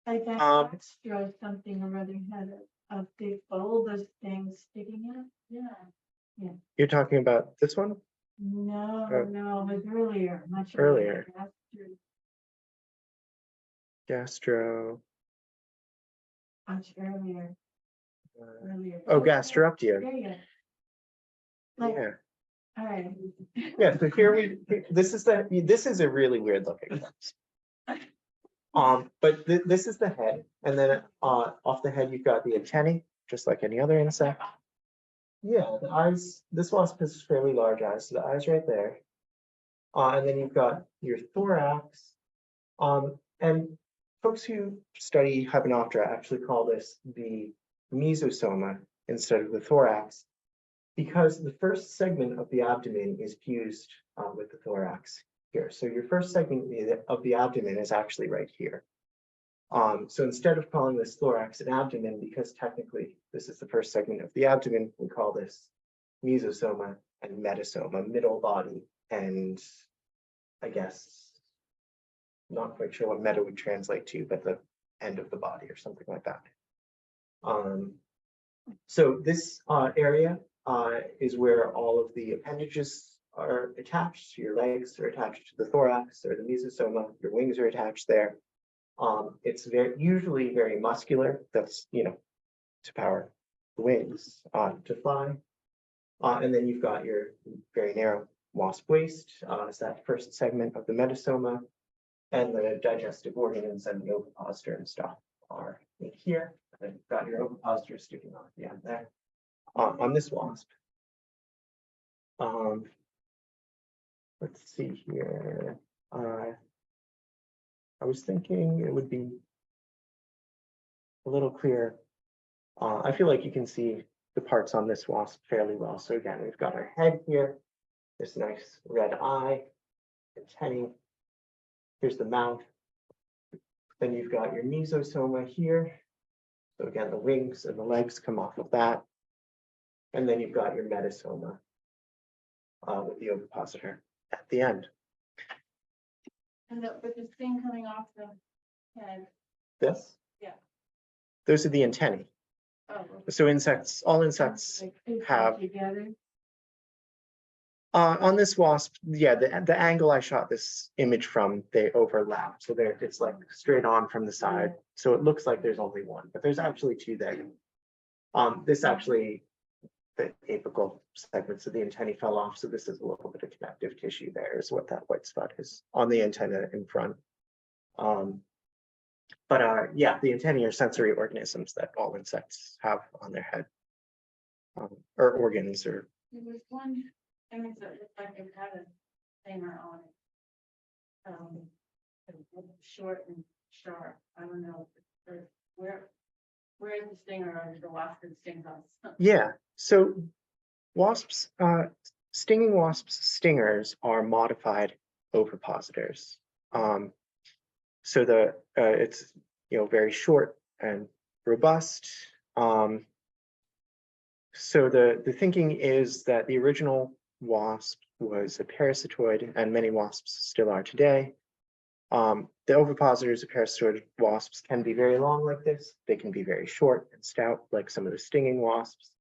[SPEAKER 2] like that extra something or other had a big bulbous thing sticking out. Yeah.
[SPEAKER 1] You're talking about this one?
[SPEAKER 2] No, it was earlier, much
[SPEAKER 1] Earlier.
[SPEAKER 2] Gastro,
[SPEAKER 1] Gastro.
[SPEAKER 2] much earlier.
[SPEAKER 1] Oh, Gasteroptia.
[SPEAKER 2] Yeah.
[SPEAKER 1] Yeah.
[SPEAKER 2] All right.
[SPEAKER 1] Yeah, so here this is a really weird looking one. But this is the head, and then off the head you've got the antennae, just like any other insect. Yeah, the eyes, this wasp has fairly large eyes, so the eyes right there. And then you've got your thorax. And folks who study Hymenoptera actually call this the mesosoma instead of the thorax, because the first segment of the abdomen is fused with the thorax here. So your first segment of the abdomen is actually right here. So instead of calling this thorax and abdomen, because technically this is the first segment of the abdomen, we call this mesosoma and metasoma, middle body, and I guess not quite sure what meta would translate to, but the end of the body or something like that. So this area is where all of the appendages are attached. Your legs are attached to the thorax or the mesosoma. Your wings are attached there. It's usually very muscular. That's, to power the wings to fly. And then you've got your very narrow wasp waist. Is that first segment of the metasoma, and the digestive organs and the ovipositor and stuff are in here. And then you've got your ovipositor sticking off the end there on this wasp. Let's see here. I was thinking it would be a little clearer. I feel like you can see the parts on this wasp fairly well. So again, we've got our head here, this nice red eye, antennae. Here's the mouth. Then you've got your mesosoma here. So again, the wings and the legs come off of that. And then you've got your metasoma with the ovipositor at the end.
[SPEAKER 2] And with the sting coming off the head.
[SPEAKER 1] This?
[SPEAKER 2] Yeah.
[SPEAKER 1] Those are the antennae.
[SPEAKER 2] Oh,
[SPEAKER 1] So insects, all insects have.
[SPEAKER 2] Together.
[SPEAKER 1] On this wasp, yeah, the angle I shot this image from, they overlap. So it's like straight on from the side. So it looks like there's only one, but there's actually two there. This actually, the apical segments of the antennae fell off. So this is a little bit of connective tissue there is what that white spot is on the antenna in front. Yeah, the antennae are sensory organisms that all insects have on their head, or organs, or.
[SPEAKER 2] There was one image that looked like it had a stinger on it. It was short and sharp. I don't know where is the stinger on the wasp that stings us?
[SPEAKER 1] Yeah, so wasps, stinging wasps stingers are modified ovipositors. So it's very short and robust. So the thinking is that the original wasp was a parasitoid, and many wasps still are today. The ovipositors of parasitoid wasps can be very long like this. They can be very short and stout, like some of the stinging wasps.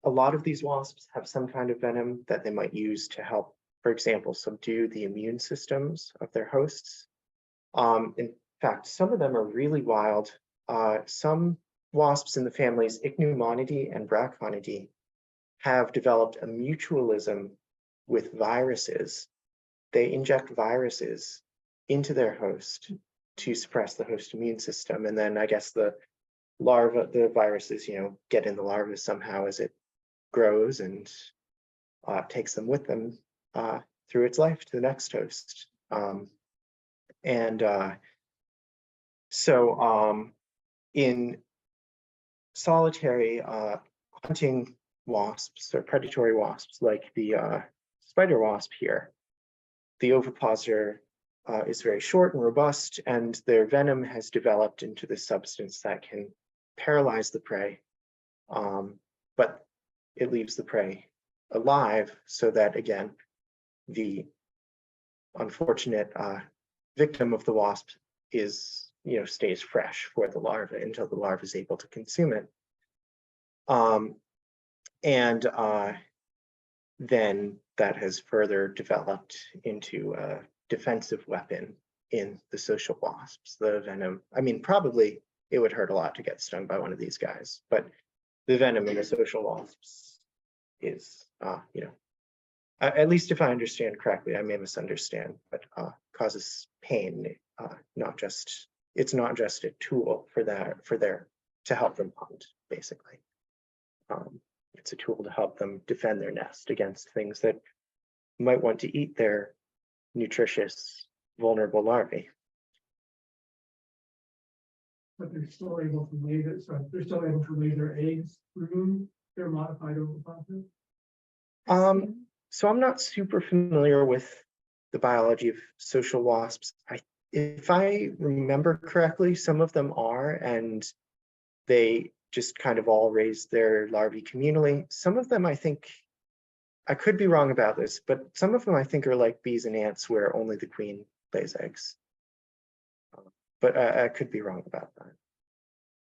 [SPEAKER 1] A lot of these wasps have some kind of venom that they might use to help, for example, subdue the immune systems of their hosts. In fact, some of them are really wild. Some wasps in the families Ichneumonidae and Braconidae have developed a mutualism with viruses. They inject viruses into their host to suppress the host immune system. And then I guess the viruses, get in the larva somehow as it grows and takes them with them through its life to the next host. So in solitary hunting wasps or predatory wasps like the spider wasp here, the ovipositor is very short and robust, and their venom has developed into this substance that can paralyze the prey, but it leaves the prey alive so that, again, the unfortunate victim of the wasp stays fresh for the larva until the larva is able to consume it. Then that has further developed into a defensive weapon in the social wasps. The venom, probably it would hurt a lot to get stung by one of these guys, but the venom in the social wasps is, at least if I understand correctly, I may misunderstand, but causes pain. It's not just a tool to help them hunt, basically. It's a tool to help them defend their nest against things that might want to eat their nutritious, vulnerable larvae.
[SPEAKER 3] But they're still able to lay their eggs through their modified ovipositor.
[SPEAKER 1] So I'm not super familiar with the biology of social wasps. If I remember correctly, some of them are, and they just kind of all raise their larvae communally. Some of them, I think, I could be wrong about this, but some of them I think are like bees and ants where only the queen lays eggs. But I could be wrong about that.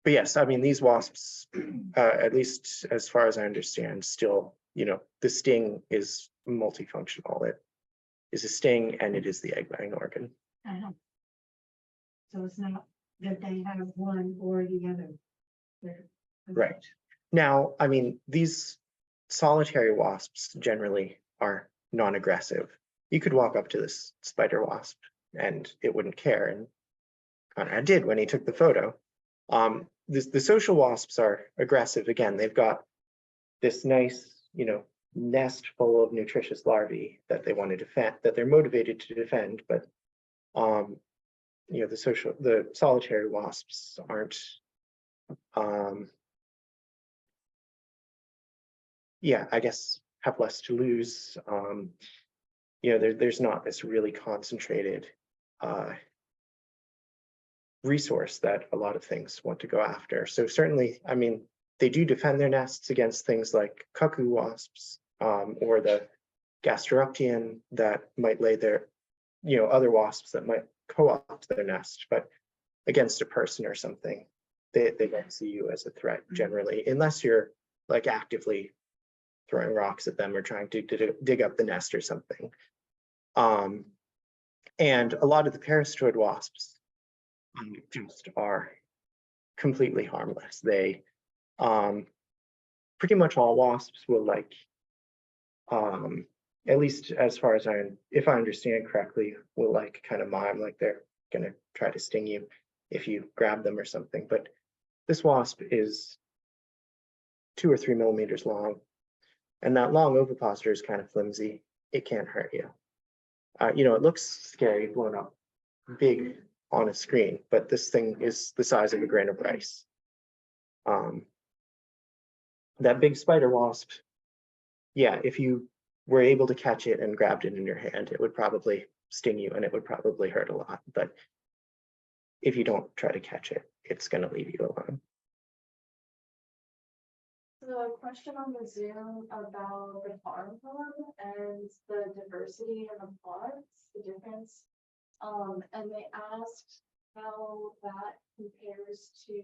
[SPEAKER 1] But yes, these wasps, at least as far as I understand, still, the sting is multifunctional. It is a sting and it is the egg-laying organ.
[SPEAKER 2] So it's not that they have one or the other.
[SPEAKER 1] Right. Now, these solitary wasps generally are non-aggressive. You could walk up to this spider wasp and it wouldn't care, and Conrad did when he took the photo. The social wasps are aggressive. Again, they've got this nice, nest full of nutritious larvae that they want to defend, that they're motivated to defend, but the solitary wasps aren't. I guess have less to lose. There's not this really concentrated resource that a lot of things want to go after. So certainly, I mean, they do defend their nests against things like cuckoo wasps, or the gasteruptian that might lay their, other wasps that might co-opt their nest, but against a person or something, they don't see you as a threat generally, unless you're like actively throwing rocks at them or trying to dig up the nest or something. And a lot of the parasitoid wasps just are completely harmless. They pretty much all wasps will like, at least as far as if I understand correctly, will like kind of mime like they're gonna try to sting you if you grab them or something. But this wasp is 2 or 3 millimeters long, and that long ovipositor is kind of flimsy. It can't hurt you. It looks scary blown up big on a screen, but this thing is the size of a grain of rice. That big spider wasp, yeah, if you were able to catch it and grabbed it in your hand, it would probably sting you and it would probably hurt a lot. But if you don't try to catch it, it's going to leave you alone.
[SPEAKER 2] So a question on the Zoom about the farm club and the diversity in the plots, the difference. And they asked how that compares to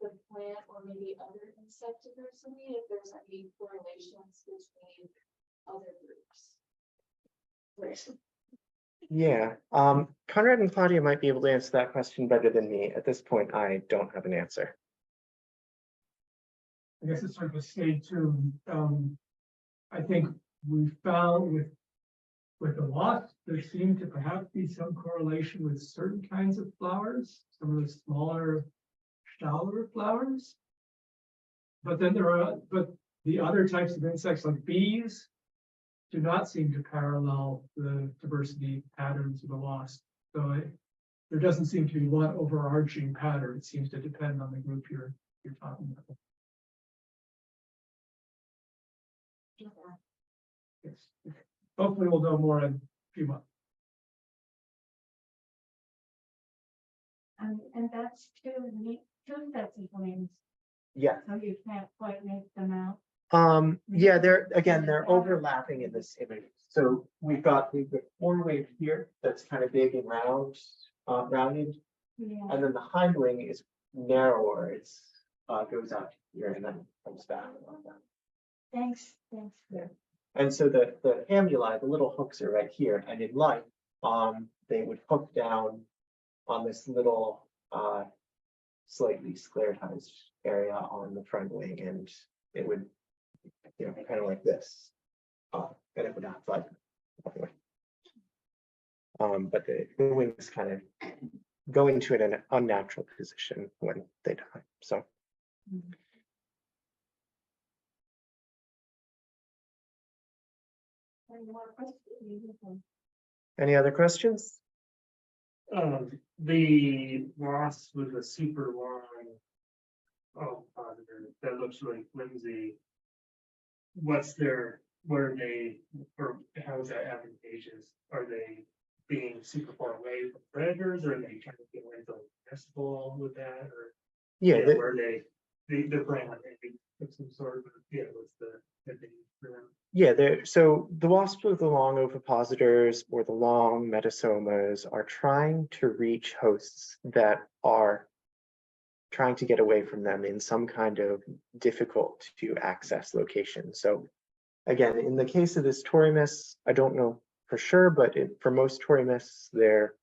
[SPEAKER 2] the plant or maybe other insect diversity, if there's any correlations between other groups.
[SPEAKER 1] Yeah, Conrad and Claudia might be able to answer that question better than me. At this point, I don't have an answer.
[SPEAKER 3] I guess it's sort of a stay tuned. I think we found with the wasp, there seemed to perhaps be some correlation with certain kinds of flowers, some of the smaller, shallower flowers. But then but the other types of insects like bees do not seem to parallel the diversity patterns of the wasp. So there doesn't seem to be one overarching pattern. It seems to depend on the group you're talking about. Yes. Hopefully we'll know more in a few months.
[SPEAKER 2] And that's two sets of wings,
[SPEAKER 1] Yeah.
[SPEAKER 2] so you can't quite make them out.
[SPEAKER 1] Yeah, they're overlapping in this image. So we've got the forewing here that's kind of big and rounded,
[SPEAKER 2] Yeah.
[SPEAKER 1] and then the hind wing is narrower. It's goes out here and then comes back like that.
[SPEAKER 2] Thanks.
[SPEAKER 1] Yeah. And so the amuli, the little hooks are right here, and in life, they would hook down on this little slightly sclerotized area on the front wing, and it would, kind of like this, and it would act like anyway. But the wings kind of go into an unnatural position when they die. So.
[SPEAKER 2] Any more questions?
[SPEAKER 1] Any other questions?
[SPEAKER 4] The wasp with the super long ovipositor that looks really flimsy. What are they, or how is that advantageous? Are they being super far away from predators, or are they trying to get away from festival with that, or where they're playing on some sort of what's the thing for them?
[SPEAKER 1] Yeah, so the wasps with the long ovipositors or the long metasomas are trying to reach hosts that are trying to get away from them in some kind of difficult to access location. So again, in the case of this Torimus, I don't know for sure, but for most Torimus, they're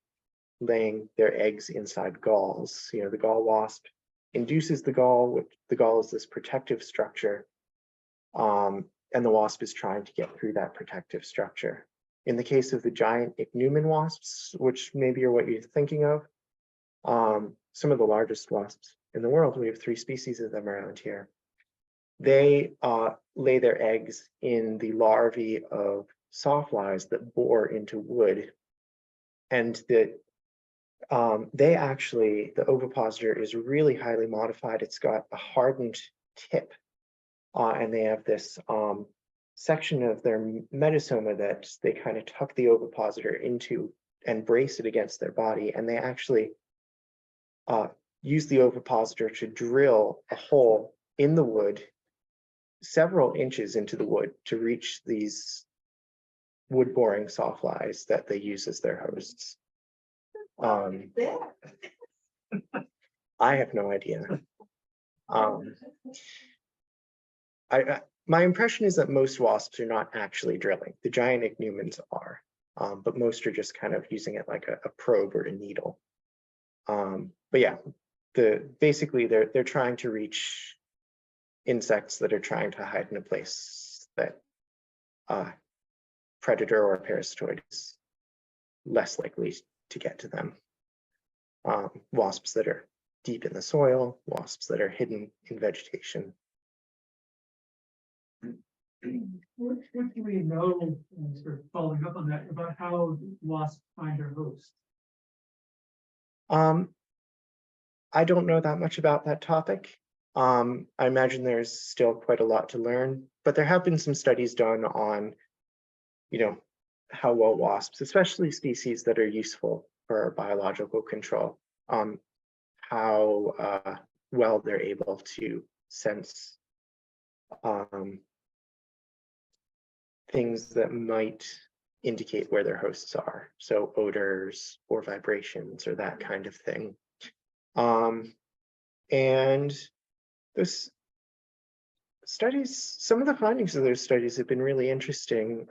[SPEAKER 1] laying their eggs inside galls. The gall wasp induces the gall, which the gall is this protective structure. And the wasp is trying to get through that protective structure. In the case of the giant ichneumon wasps, which maybe are what you're thinking of, some of the largest wasps in the world, we have 3 species of them around here. They lay their eggs in the larvae of sawflies that bore into wood. And the ovipositor is really highly modified. It's got a hardened tip. And they have this section of their metasoma that they kind of tuck the ovipositor into and brace it against their body, and they actually use the ovipositor to drill a hole in the wood several inches into the wood to reach these wood boring sawflies that they use as their hosts. I have no idea. My impression is that most wasps are not actually drilling. The giant ichneumons are, but most are just kind of using it like a probe or a needle. But yeah, basically they're trying to reach insects that are trying to hide in a place that predator or parasitoid is less likely to get to them. Wasps that are deep in the soil, wasps that are hidden in vegetation.
[SPEAKER 3] What do we know, sort of following up on that, about how wasps find their host?
[SPEAKER 1] I don't know that much about that topic. I imagine there's still quite a lot to learn, but there have been some studies done on, how well wasps, especially species that are useful for biological control, how well they're able to sense things that might indicate where their hosts are. So odors or vibrations or that kind of thing. And those studies, some of the findings of those studies have been really interesting.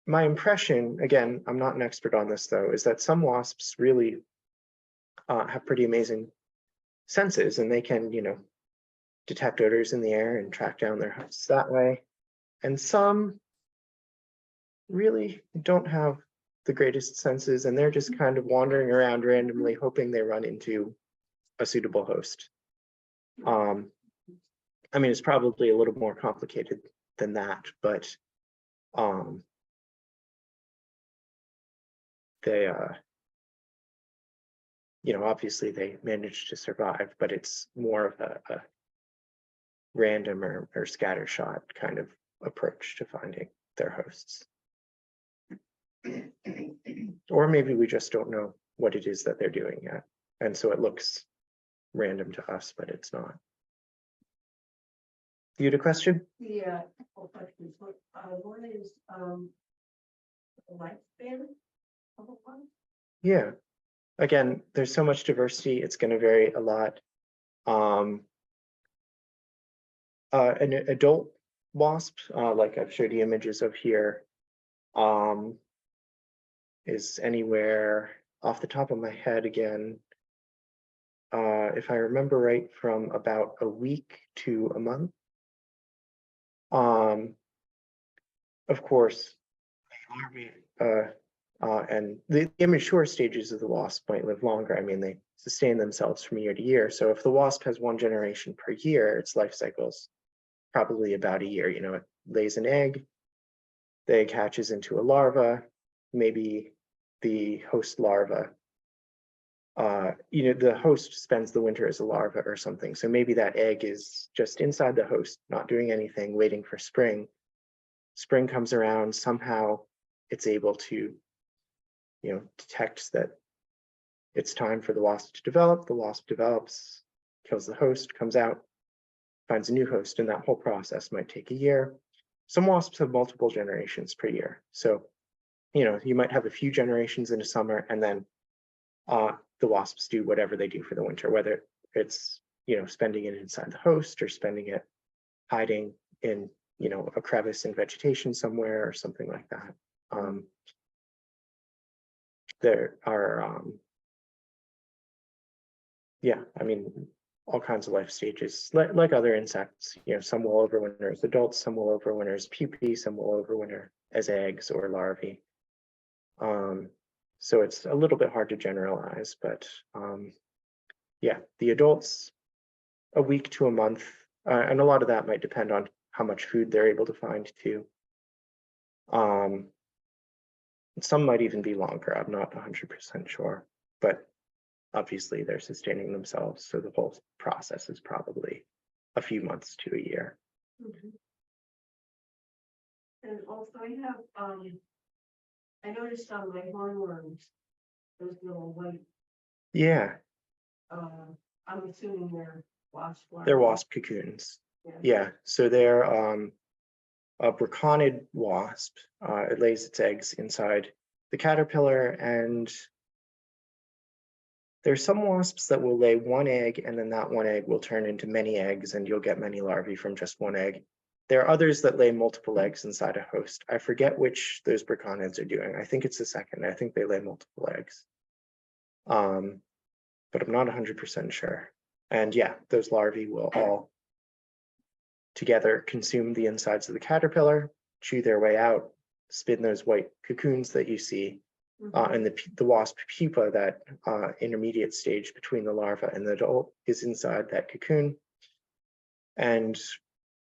[SPEAKER 1] My impression, again, I'm not an expert on this though, is that some wasps really have pretty amazing senses, and they can, detect odors in the air and track down their hosts that way. And some really don't have the greatest senses, and they're just kind of wandering around randomly, hoping they run into a suitable host. I mean, it's probably a little more complicated than that, but they, obviously they managed to survive, but it's more of a random or scattershot kind of approach to finding their hosts. Or maybe we just don't know what it is that they're doing yet, and so it looks random to us, but it's not. You had a question?
[SPEAKER 2] Yeah, a couple questions. One is the lifespan of a wasp.
[SPEAKER 1] Yeah. Again, there's so much diversity, it's going to vary a lot. An adult wasp, like I've showed you images of here, is anywhere off the top of my head again, if I remember right, from about a week to a month. Of course, and the immature stages of the wasp might live longer. I mean, they sustain themselves from year to year. So if the wasp has one generation per year, its life cycle's probably about a year. It lays an egg, the egg hatches into a larva, maybe the host larva. The host spends the winter as a larva or something. So maybe that egg is just inside the host, not doing anything, waiting for spring. Spring comes around, somehow it's able to, detect that it's time for the wasp to develop. The wasp develops, kills the host, comes out, finds a new host, and that whole process might take a year. Some wasps have multiple generations per year. So, you might have a few generations in a summer, and then the wasps do whatever they do for the winter, whether it's, spending it inside the host or spending it hiding in, a crevice in vegetation somewhere or something like that. There are, all kinds of life stages, like other insects. Some will overwinter as adults, some will overwinter as pupae, some will overwinter as eggs or larvae. So it's a little bit hard to generalize, but the adults, a week to a month, and a lot of that might depend on how much food they're able to find too. Some might even be longer. I'm not 100% sure, but obviously they're sustaining themselves, so the whole process is probably a few months to a year.
[SPEAKER 2] And also I have I noticed on my hornworms, those little white,
[SPEAKER 1] Yeah,
[SPEAKER 2] I'm assuming they're wasp.
[SPEAKER 1] they're
[SPEAKER 2] larvae.
[SPEAKER 1] wasp cocoons. Yeah, so they're a braconid wasp. It lays its eggs inside the caterpillar, and there's some wasps that will lay one egg, and then that one egg will turn into many eggs, and you'll get many larvae from just one egg. There are others that lay multiple eggs inside a host. I forget which those braconids are doing. I think it's the second. I think they lay multiple eggs. But I'm not 100% sure. And yeah, those larvae will all together consume the insides of the caterpillar, chew their way out, spin those white cocoons that you see, and the wasp pupa, that intermediate stage between the larva and the adult, is inside that cocoon. And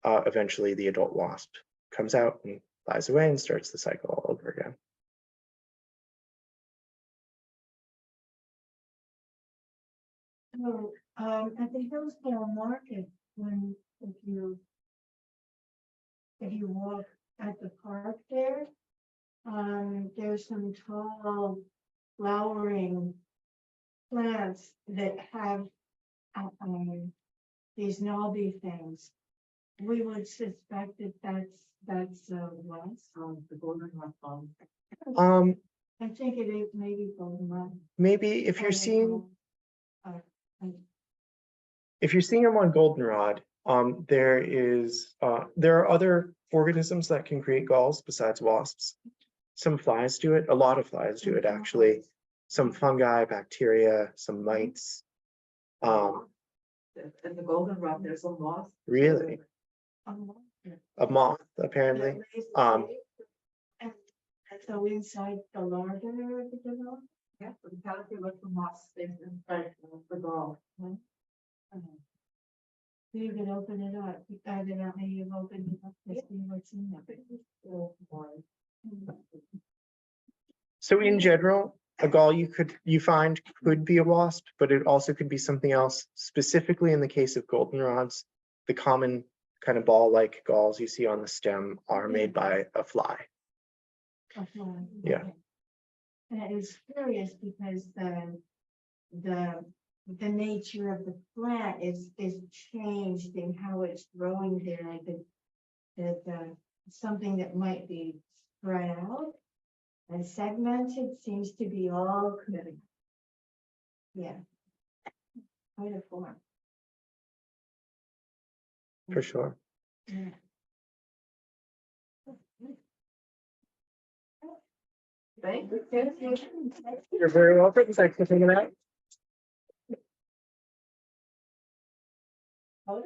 [SPEAKER 1] eventually the adult wasp comes out and flies away and starts the cycle all over again.
[SPEAKER 2] So, at the Hillsdale Market, if you walk at the park there, there's some tall flowering plants that have these knobby things. We would suspect that that's what? The goldenrod palm. I think it is maybe goldenrod.
[SPEAKER 1] Maybe if you're seeing them on goldenrod, there are other organisms that can create galls besides wasps. Some flies do it. A lot of flies do it, actually. Some fungi, bacteria, some mites.
[SPEAKER 5] In the goldenrod, there's a moth.
[SPEAKER 1] Really? A moth, apparently.
[SPEAKER 2] And so inside the larva of the develop?
[SPEAKER 5] Yeah, the caterpillar from moth stays inside the gall.
[SPEAKER 2] You can open it up. Evidently, you've opened it up to see what's in there.
[SPEAKER 1] So in general, a gall you find could be a wasp, but it also could be something else. Specifically in the case of goldenrods, the common kind of ball-like galls you see on the stem are made by a fly. Yeah.
[SPEAKER 2] And it is curious because the nature of the plant is changed in how it's growing there. That something that might be spread out and segmented seems to be all connected. Yeah. Quite a form.
[SPEAKER 1] For sure.
[SPEAKER 2] Yeah.
[SPEAKER 5] Thank you.
[SPEAKER 1] You're very welcome. Thanks for taking that.